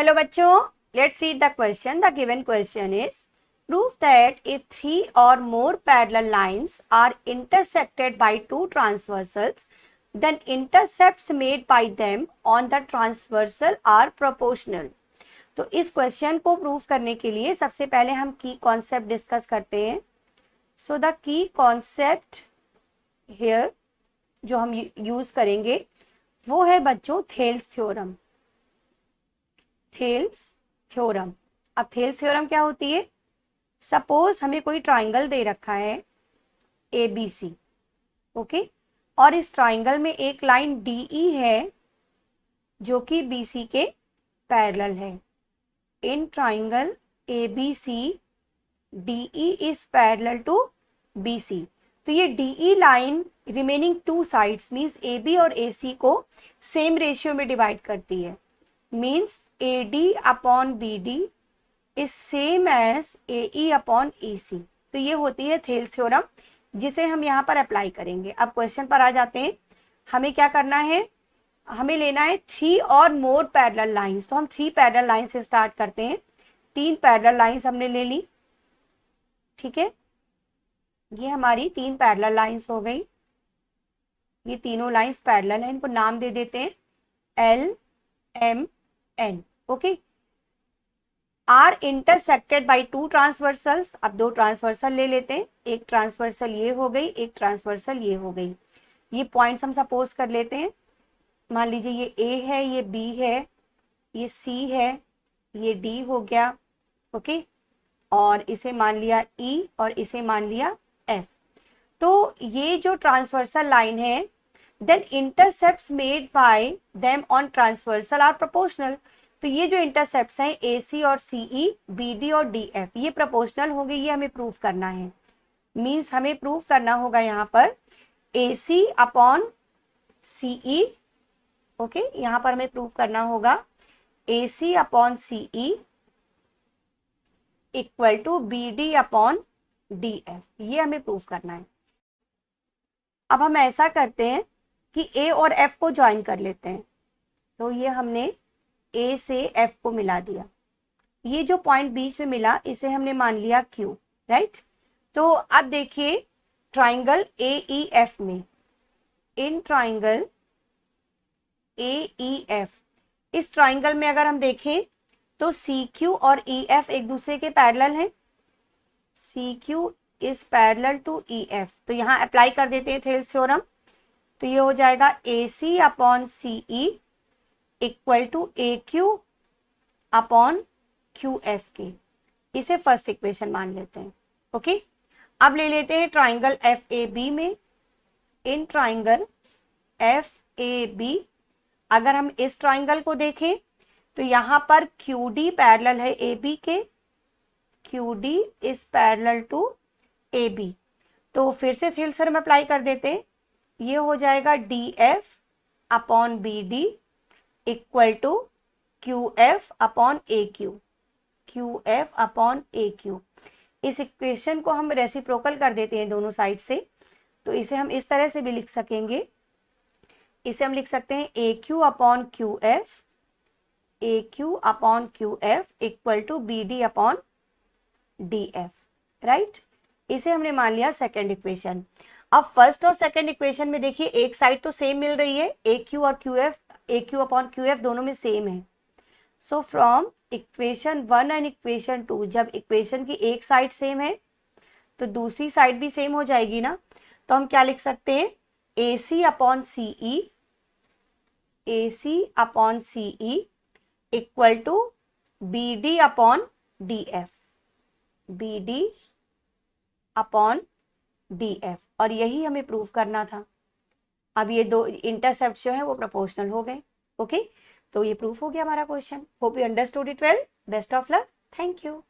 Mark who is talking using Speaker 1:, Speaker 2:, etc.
Speaker 1: Hello बच्चों, let's see the question. The given question is prove that if three or more parallel lines are intersected by two transversals, then intercepts made by them on the transversal are proportional. तो इस question को prove करने के लिए सबसे पहले हम की कॉन्सेप्ट डिस्कस करते हैं. So the key concept here जो हम यूज करेंगे वो है बच्चों थेल्स थ्योरम. Thales theorem. अब थेल्स थ्योरम क्या होती है? सपोज हमें कोई ट्राइंगल दे रखा है ABC, ओके, और इस ट्राइंगल में एक लाइन DE है जो कि BC के पैरेलल है. In triangle ABC DE is parallel to BC. तो ये DE line remaining two sides means AB और AC को सेम रेशियो में डिवाइड करती है. Means AD upon BD is same as AE upon EC. तो ये होती है थेल्स थ्योरम जिसे हम यहाँ पर अप्लाई करेंगे. अब क्वेश्चन पर आ जाते हैं. हमें क्या करना है? हमें लेना है थ्री और मोर पैरेलल लाइंस. तो हम थ्री पैरेलल लाइन से स्टार्ट करते हैं. तीन पैरेलल लाइंस हमने ले ली. ठीक है, ये हमारी तीन पैरेलल लाइंस हो गई. ये तीनों लाइंस पैरेलल हैं. इनको नाम दे देते हैं LMN. Okay, are intersected by two transversals. अब दो ट्रांसवर्सल ले लेते हैं. एक ट्रांसवर्सल ये हो गई, एक ट्रांसवर्सल ये हो गई. ये पॉइंट्स हम सपोज कर लेते हैं. मान लीजिए ये A है, ये B है, ये C है, ये D हो गया. ओके, और इसे मान लिया E और इसे मान लिया F. तो ये जो ट्रांसवर्सल लाइन है then intercepts made by them on transversal are proportional. तो ये जो इंटरसेप्ट्स हैं AC और CE, BD और DF ये प्रोपोर्शनल होंगे. ये हमें प्रूव करना है. मीन्स हमें प्रूव करना होगा यहाँ पर AC अपॉन CE. ओके, यहाँ पर हमें प्रूव करना होगा AC upon CE equal to BD upon DF. ये हमें प्रूव करना है. अब हम ऐसा करते हैं कि A और F को ज्वाइन कर लेते हैं. तो ये हमने A से F को मिला दिया. ये जो पॉइंट बीच में मिला इसे हमने मान लिया Q. राइट. तो अब देखिए ट्राइंगल AEF में, इन ट्राइंगल AEF इस ट्राइंगल में अगर हम देखें तो CQ और EF एक दूसरे के पैरेलल हैं. CQ is parallel to EF. तो यहाँ अप्लाई कर देते हैं थेल्स थ्योरम. तो ये हो जाएगा AC upon CE equal to AQ upon QF के. इसे फर्स्ट इक्वेशन मान लेते हैं. ओके, अब ले लेते हैं ट्राइंगल FAB में. इन ट्राइंगल FAB अगर हम इस ट्राइंगल को देखें तो यहाँ पर QD पैरेलल है AB के. QD is parallel to AB. तो फिर से थेल्स थ्योरम अप्लाई कर देते हैं. ये हो जाएगा DF upon BD equal to QF upon AQ. QF upon AQ. इस इक्वेशन को हम रेसिप्रोकल कर देते हैं दोनों साइड से. तो इसे हम इस तरह से भी लिख सकेंगे. इसे हम लिख सकते हैं AQ upon QF, AQ upon QF equal to BD upon DF. Right. इसे हमने मान लिया सेकेंड इक्वेशन. अब फर्स्ट और सेकेंड इक्वेशन में देखिए एक साइड तो सेम मिल रही है. AQ और QF, AQ अपॉन QF दोनों में सेम है. So from equation 1 and equation 2 जब इक्वेशन की एक साइड सेम है तो दूसरी साइड भी सेम हो जाएगी ना. तो हम क्या लिख सकते हैं? AC upon CE, AC upon CE equal to BD upon DF, BD upon DF. और यही हमें प्रूव करना था. अब ये दो इंटरसेप्ट जो है वो प्रोपोर्शनल हो गए. ओके, तो ये प्रूफ हो गया हमारा question. Hope you understood it well. Best of luck. Thank you.